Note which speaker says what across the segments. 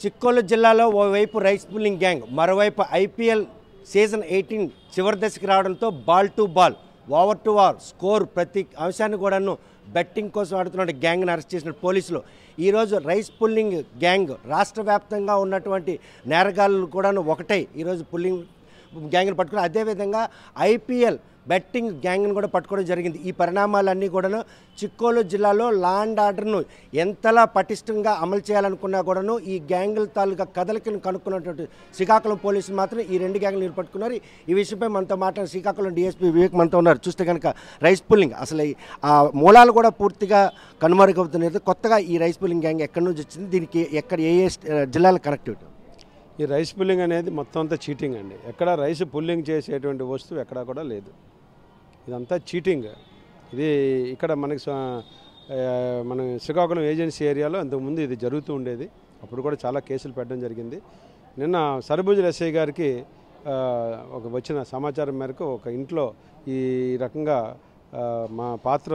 Speaker 1: చిక్కోలు జిల్లాలో ఓవైపు rice pulling gang, మరోవైపు ఐపీఎల్ సీజన్ 18 చివరి దశకి రావడంతో ball to ball, over to over score ప్రతి అంశాన్ని కూడాను బెట్టింగ్ కోసం ఆడుతున్న గ్యాంగ్ని అరెస్ట్ చేసిన పోలీసులు ఈరోజు రైస్ పుల్లింగ్ గ్యాంగ్ రాష్ట్ర వ్యాప్తంగా ఉన్నటువంటి నేరగాళ్ళు కూడాను ఒకటై ఈరోజు పుల్లింగ్ గ్యాంగ్ని పట్టుకుని అదేవిధంగా ఐపీఎల్ బెట్టింగ్ గ్యాంగ్ని కూడా పట్టుకోవడం జరిగింది. ఈ పరిణామాలన్నీ కూడాను చిక్కోలు జిల్లాలో లా అండ్ ఆర్డర్ను ఎంతలా పటిష్టంగా అమలు చేయాలనుకున్నా కూడాను ఈ గ్యాంగుల తాలూకా కదలికను కనుక్కున్నటువంటి శ్రీకాకుళం పోలీసులు మాత్రం ఈ రెండు గ్యాంగులు పట్టుకున్నారు. ఈ విషయంపై మనతో మాట్లాడిన శ్రీకాకుళం డిఎస్పీ వివేక్ మనతో ఉన్నారు. చూస్తే కనుక రైస్ పుల్లింగ్ అసలు ఆ మూలాలు కూడా పూర్తిగా కనుమరుగవుతున్నది. కొత్తగా ఈ రైస్ పుల్లింగ్ గ్యాంగ్ ఎక్కడి నుంచి వచ్చింది, దీనికి ఎక్కడ ఏ జిల్లాల కనెక్టివిటీ?
Speaker 2: ఈ రైస్ పుల్లింగ్ అనేది మొత్తం అంతా చీటింగ్ అండి. ఎక్కడ రైస్ పుల్లింగ్ చేసేటువంటి వస్తువు ఎక్కడా కూడా లేదు. ఇదంతా చీటింగ్. ఇది ఇక్కడ మన శ్రీకాకుళం ఏజెన్సీ ఏరియాలో అంతకుముందు ఇది జరుగుతూ ఉండేది. అప్పుడు కూడా చాలా కేసులు పెట్టడం జరిగింది. నిన్న సర్బుజుల ఎస్ఐ గారికి వచ్చిన సమాచారం మేరకు ఒక ఇంట్లో ఈ రకంగా మా పాత్ర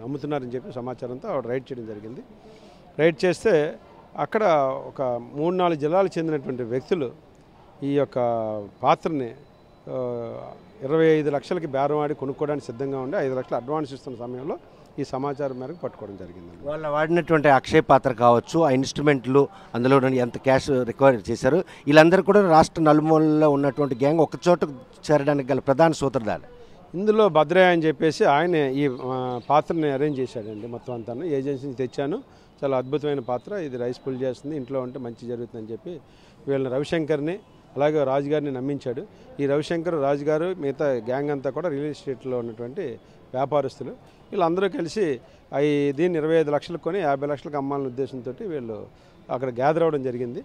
Speaker 2: అమ్ముతున్నారని చెప్పి సమాచారంతో రైడ్ చేయడం జరిగింది. రైడ్ చేస్తే అక్కడ ఒక 3-4 జిల్లాలకు చెందినటువంటి వ్యక్తులు ఈ యొక్క పాత్రని 25 లక్షలకి బేరం ఆడి కొనుక్కోవడానికి సిద్ధంగా ఉండి 5 లక్షలు అడ్వాన్స్ ఇస్తున్న సమయంలో ఈ సమాచారం మేరకు పట్టుకోవడం జరిగింది.
Speaker 1: వాళ్ళు వాడినటువంటి అక్షయ పాత్ర కావచ్చు, ఆ ఇన్స్ట్రుమెంట్లు, అందులో ఎంత క్యాష్ రికవర్ చేశారు, వీళ్ళందరూ కూడా రాష్ట్ర నలుమూలలో ఉన్నటువంటి గ్యాంగ్ ఒక చోట చేరడానికి గల ప్రధాన సూత్రధారు.
Speaker 2: ఇందులో భద్రయ్య అని చెప్పేసి ఆయన ఈ పాత్రని అరేంజ్ చేశాడండి. మొత్తం అంతా ఏజెన్సీని తెచ్చాను, చాలా అద్భుతమైన పాత్ర, ఇది రైస్ పుల్ చేస్తుంది, ఇంట్లో ఉంటే మంచి జరుగుతుందని చెప్పి వీళ్ళని రవిశంకర్ని అలాగే రాజుగారిని నమ్మించాడు. ఈ రవిశంకర్, రాజుగారు, మిగతా గ్యాంగ్ అంతా కూడా రియల్ ఎస్టేట్లో ఉన్నటువంటి వ్యాపారస్తులు. వీళ్ళందరూ కలిసి దీన్ని 25 లక్షలకు కొని 50 లక్షలకు అమ్మాలనే ఉద్దేశంతో వీళ్ళు అక్కడ గ్యాదర్ అవ్వడం జరిగింది.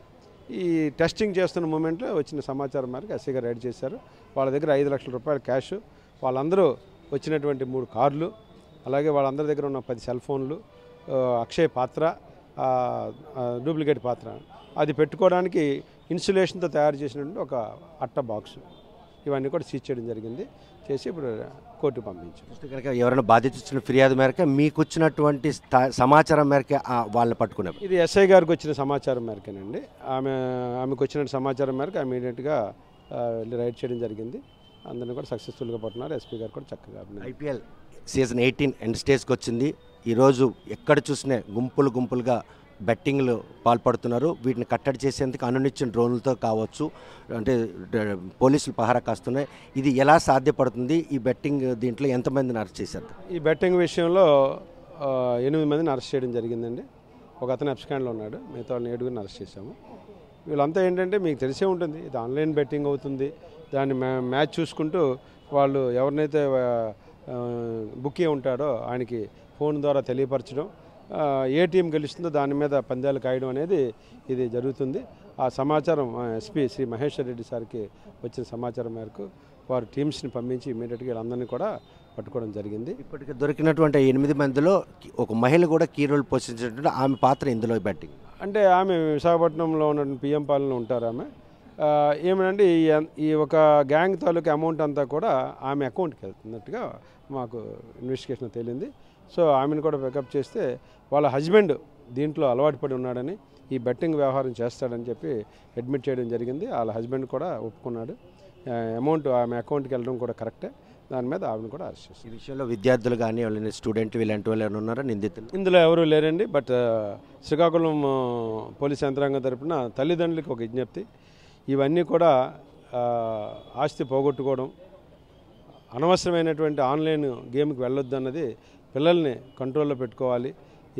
Speaker 2: ఈ టెస్టింగ్ చేస్తున్న మూమెంట్లో వచ్చిన సమాచారం మేరకు ఎస్ఐ గారు రైడ్ చేశారు. వాళ్ళ దగ్గర 5 లక్షల రూపాయల క్యాష్, వాళ్ళందరూ వచ్చినటువంటి 3 కార్లు, అలాగే వాళ్ళందరి దగ్గర ఉన్న 10 సెల్ ఫోన్లు, అక్షయ పాత్ర, డూప్లికేట్ పాత్ర, అది పెట్టుకోవడానికి ఇన్సులేషన్తో తయారు చేసినటువంటి ఒక అట్ట బాక్సు, ఇవన్నీ కూడా సీజ్ చేయడం జరిగింది. చేసి ఇప్పుడు కోర్టుకు పంపించారు.
Speaker 1: కనుక ఎవరైనా బాధ్యత ఇచ్చిన ఫిర్యాదు మేరకు మీకు వచ్చినటువంటి సమాచారం మేరకు వాళ్ళని పట్టుకున్నారు.
Speaker 2: ఇది ఎస్ఐ గారికి వచ్చిన సమాచారం మేరకేనండి. ఆమెకు వచ్చిన సమాచారం మేరకు ఇమీడియట్గా రైడ్ చేయడం జరిగింది. అందరినీ కూడా సక్సెస్ఫుల్గా పట్టున్నారు. ఎస్పీ గారు కూడా చక్కగా.
Speaker 1: ఐపీఎల్ సీజన్ 18 ఎండ్ స్టేజ్కి వచ్చింది. ఈరోజు ఎక్కడ చూసినా గుంపులుగా బెట్టింగ్లు పాల్పడుతున్నారు. వీటిని కట్టడి చేసేందుకు అనునిచ్చిన డ్రోన్లతో కావచ్చు, అంటే పోలీసులు పహారా కాస్తున్నాయి. ఇది ఎలా సాధ్యపడుతుంది? ఈ బెట్టింగ్ దీంట్లో ఎంతమందిని అరెస్ట్ చేశారు?
Speaker 2: ఈ బెట్టింగ్ విషయంలో 8 మందిని అరెస్ట్ చేయడం జరిగిందండి. ఒక అతను అబ్స్కాండ్లో ఉన్నాడు, మిగతా వాళ్ళని 7గురిని అరెస్ట్ చేశాము. వీళ్ళంతా ఏంటంటే మీకు తెలిసే ఉంటుంది, ఇది ఆన్లైన్ బెట్టింగ్ అవుతుంది. దాన్ని మ్యాచ్ చూసుకుంటూ వాళ్ళు ఎవరినైతే బుక్ అయి ఉంటాడో ఆయనకి ఫోన్ ద్వారా తెలియపరచడం, ఏ టీం గెలుస్తుందో దాని మీద పందాలు కాయడం అనేది ఇది జరుగుతుంది. ఆ సమాచారం ఎస్పీ శ్రీ మహేశ్వర్ రెడ్డి సార్కి వచ్చిన సమాచారం మేరకు వారు టీమ్స్ని పంపించి ఇమీడియట్గా వీళ్ళందరినీ కూడా పట్టుకోవడం జరిగింది.
Speaker 1: ఇప్పటికి దొరికినటువంటి 8 మందిలో ఒక మహిళ కూడా కీ రోల్ పోషించినటువంటి ఆమె పాత్ర ఇందులో బెట్టింగ్.
Speaker 2: అంటే ఆమె విశాఖపట్నంలో ఉన్న పిఎం పాలనలో ఉంటారు. ఆమె ఏమంటే ఈ ఒక గ్యాంగ్ తాలూకా అమౌంట్ అంతా కూడా ఆమె అకౌంట్కి వెళ్తున్నట్టుగా మాకు ఇన్వెస్టిగేషన్ తేలింది. సో ఆమెను కూడా పికప్ చేస్తే వాళ్ళ హస్బెండ్ దీంట్లో అలవాటు పడి ఉన్నాడని, ఈ బెట్టింగ్ వ్యవహారం చేస్తాడని చెప్పి అడ్మిట్ చేయడం జరిగింది. వాళ్ళ హస్బెండ్ కూడా ఒప్పుకున్నాడు. అమౌంట్ ఆమె అకౌంట్కి వెళ్ళడం కూడా కరెక్టే. దాని మీద ఆమెను కూడా అరెస్ట్ చేస్తారు.
Speaker 1: ఈ విషయంలో విద్యార్థులు కానీ వాళ్ళని స్టూడెంట్లు ఇలాంటి వాళ్ళు ఏమైనా ఉన్నారా నిందితులు?
Speaker 2: ఇందులో ఎవరూ లేరండి. బట్ శ్రీకాకుళం పోలీస్ యంత్రాంగం తరపున తల్లిదండ్రులకి ఒక విజ్ఞప్తి, ఇవన్నీ కూడా ఆస్తి పోగొట్టుకోవడం, అనవసరమైనటువంటి ఆన్లైన్ గేమ్కి వెళ్ళొద్దు అన్నది పిల్లల్ని కంట్రోల్లో పెట్టుకోవాలి.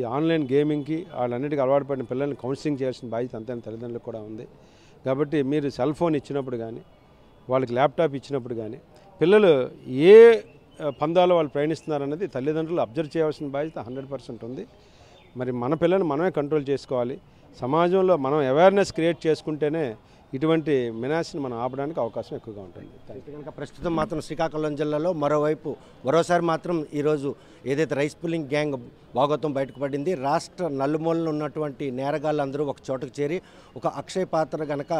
Speaker 2: ఈ ఆన్లైన్ గేమింగ్కి వాళ్ళన్నిటికీ అలవాటు పడిన పిల్లల్ని కౌన్సిలింగ్ చేయాల్సిన బాధ్యత అంతైనా తల్లిదండ్రులకు కూడా ఉంది. కాబట్టి మీరు సెల్ ఫోన్ ఇచ్చినప్పుడు కానీ, వాళ్ళకి ల్యాప్టాప్ ఇచ్చినప్పుడు కానీ, పిల్లలు ఏ పందాలో వాళ్ళు ప్రయాణిస్తున్నారన్నది తల్లిదండ్రులు అబ్జర్వ్ చేయాల్సిన బాధ్యత 100% ఉంది. మరి మన పిల్లల్ని మనమే కంట్రోల్ చేసుకోవాలి. సమాజంలో మనం అవేర్నెస్ క్రియేట్ చేసుకుంటేనే ఇటువంటి మెనాస్ని మనం ఆపడానికి అవకాశం ఎక్కువగా ఉంటుంది.
Speaker 1: కనుక ప్రస్తుతం మాత్రం శ్రీకాకుళం జిల్లాలో మరోసారి మాత్రం ఈరోజు ఏదైతే రైస్ పుల్లింగ్ గ్యాంగ్ భాగోతం బయటకు పడింది, రాష్ట్ర నలుమూలలో ఉన్నటువంటి నేరగాళ్ళందరూ ఒక చోటకు చేరి ఒక అక్షయ పాత్ర కనుక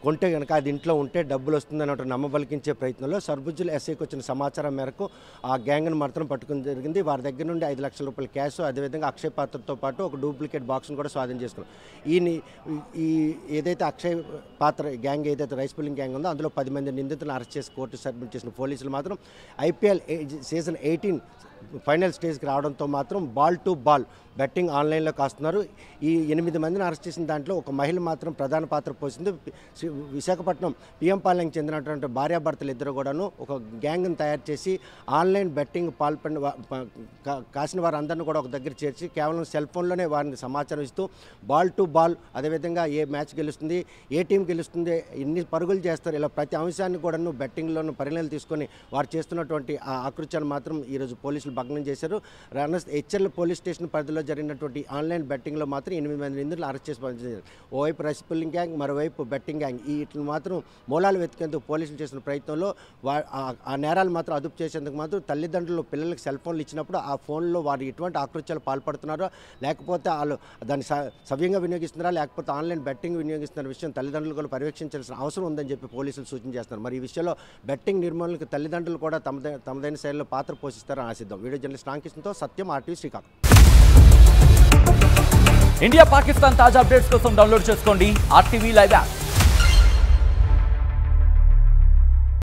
Speaker 1: కొంటే కనుక అది ఇంట్లో ఉంటే డబ్బులు వస్తుందన్నట్టు నమ్మబలికించే ప్రయత్నంలో సర్బుజ్జుల ఎస్ఐకి వచ్చిన సమాచారం మేరకు ఆ గ్యాంగ్ను మాత్రం పట్టుకుని జరిగింది. వారి దగ్గర నుండి 5 లక్షల రూపాయల క్యాష్, అదేవిధంగా అక్షయ్ పాత్రతో పాటు ఒక డూప్లికేట్ బాక్స్ను కూడా స్వాధీనం చేసుకున్నారు. ఈ ఏదైతే అక్షయ్ పాత్ర గ్యాంగ్ ఏదైతే రైస్ పుల్లింగ్ గ్యాంగ్ ఉందో అందులో 10 మంది నిందితులను అరెస్ట్ చేసి కోర్టు సబ్మిట్ చేసిన పోలీసులు మాత్రం IPL సీజన్ 18 ఫైనల్ స్టేజ్కి రావడంతో మాత్రం బాల్ టు బాల్ బెట్టింగ్ ఆన్లైన్లో కాస్తున్నారు. ఈ 8 మందిని అరెస్ట్ చేసిన దాంట్లో ఒక మహిళ మాత్రం ప్రధాన పాత్ర పోసింది. విశాఖపట్నం పిఎం పాలెంకి చెందినటువంటి భార్యాభర్తలు ఇద్దరు కూడాను ఒక గ్యాంగ్ను తయారు చేసి ఆన్లైన్ బెట్టింగ్ కాసిన వారందరినీ కూడా ఒక దగ్గర చేర్చి కేవలం సెల్ ఫోన్లోనే వారిని సమాచారం ఇస్తూ బాల్ టు బాల్, అదేవిధంగా ఏ మ్యాచ్ గెలుస్తుంది, ఏ టీం గెలుస్తుంది, ఎన్ని పరుగులు చేస్తారు, ఇలా ప్రతి అంశాన్ని కూడాను బెట్టింగ్లోనూ పరిణామాలు తీసుకొని వారు చేస్తున్నటువంటి ఆ ఆకృత్యాన్ని మాత్రం ఈరోజు పోలీసులు భగ్నం చేశారు. హెచ్ఎల్ పోలీస్ స్టేషన్ పరిధిలో జరిగినటువంటి ఆన్లైన్ బెట్టింగ్లో మాత్రం 8 మంది నిందితులు అరెస్ట్ చేసి పంపించారు. ఓవైపు రైస్ పుల్లింగ్ గ్యాంగ్, మరోవైపు బెట్టింగ్ గ్యాంగ్. వీటిని మాత్రం మూలాలు వెతికేందుకు పోలీసులు చేసిన ప్రయత్నంలో ఆ నేరాలు మాత్రం అదుపు చేసేందుకు మాత్రం తల్లిదండ్రులు పిల్లలకు సెల్ ఫోన్లు ఇచ్చినప్పుడు ఆ ఫోన్లో వారు ఎటువంటి ఆకృత్యాలు పాల్పడుతున్నారో, లేకపోతే వాళ్ళు దాన్ని సవ్యంగా వినియోగిస్తున్నారా, లేకపోతే ఆన్లైన్ బెట్టింగ్ వినియోగిస్తున్న విషయం తల్లిదండ్రులు కూడా పర్యవేక్షించాల్సిన అవసరం ఉందని చెప్పి పోలీసులు సూచన చేస్తున్నారు. మరి ఈ విషయంలో బెట్టింగ్ నిర్మూలనకు తల్లిదండ్రులు కూడా తమదైన శైలిలో పాత్ర పోషిస్తారని ఆశిద్దాం. వీడియో జర్నలిస్ట్ రామకృష్ణతో సత్యం, RTV శ్రీకాకుళం.
Speaker 3: ఇండియా పాకిస్తాన్ తాజా అప్డేట్స్ కోసం డౌన్లోడ్ చేసుకోండి RTV లైవ్ యాప్.